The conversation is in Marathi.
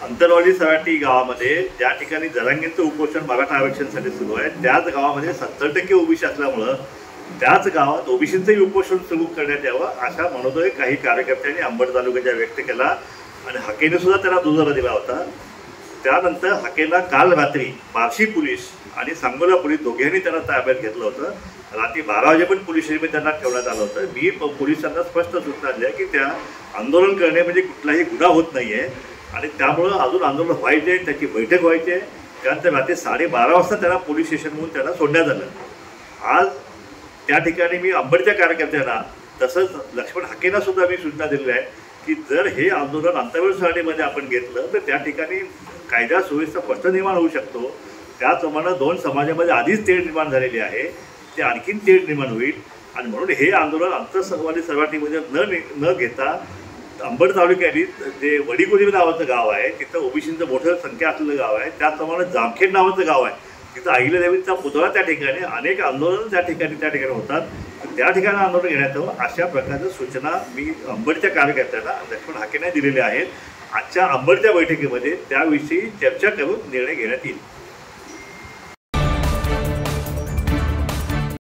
अंतरवाली सराटी गावामध्ये ज्या ठिकाणी जरांगेंचं उपोषण मराठा आरक्षणासाठी सुरू आहे त्याच गावामध्ये 70% ओबीसी असल्यामुळं त्याच गावात ओबीसीचंही उपोषण सुरू करण्यात यावं अशा मनोदय काही कार्यकर्त्यांनी अंबड तालुक्याच्या व्यक्त केला आणि हाकेने सुद्धा त्याला दुजोरा दिला होता। त्यानंतर हाकेला काल रात्री बार्शी पोलीस आणि सांगोला पोलीस दोघांनी त्यांना ताब्यात घेतलं होतं। रात्री 12 वाजेपर्यंत पोलीस स्टेशनमध्ये त्यांना ठेवण्यात आलं होतं। मी पोलिसांना स्पष्ट सूचना दिल्या की त्या आंदोलन करणे म्हणजे कुठलाही गुन्हा होत नाही आहे आणि त्यामुळं अजून आंदोलन व्हायचे, त्याची बैठक व्हायची आहे। त्यानंतर रात्री 12:30 वाजता त्यांना पोलीस स्टेशनमधून त्यांना सोडण्यात आलं। आज त्या ठिकाणी मी अंबडच्या कार्यकर्त्यांना तसंच लक्ष्मण हाकेंना सुद्धा मी सूचना दिली आहे की जर हे आंदोलन अंतर्गत सराटीमध्ये आपण घेतलं तर त्या ठिकाणी कायदा सुव्यवस्था प्रश्न निर्माण होऊ शकतो। त्याचप्रमाणे दोन समाजामध्ये आधीच तेढ निर्माण झालेली आहे, ते आणखीन तेढ निर्माण होईल आणि म्हणून हे आंदोलन अंतरवाली सराटीमध्ये न घेता अंबड तालुक्यात जे वडीकोली नावाचं गाव आहे तिथं ओबीसींचं मोठं संख्या असलेलं गाव आहे, त्याचप्रमाणे जामखेड नावाचं गाव आहे तिथं अहिल्यादेवींचा पुतळा त्या ठिकाणी अनेक आंदोलन त्या ठिकाणी होतात, त्या ठिकाणी आंदोलन घेण्यात यावं अशा प्रकारच्या सूचना मी अंबडच्या कार्यकर्त्यांना लक्ष्मण हाकेंना दिलेल्या आहेत। आजच्या अंबडच्या बैठकीमध्ये त्याविषयी चर्चा करून निर्णय घेण्यात येईल।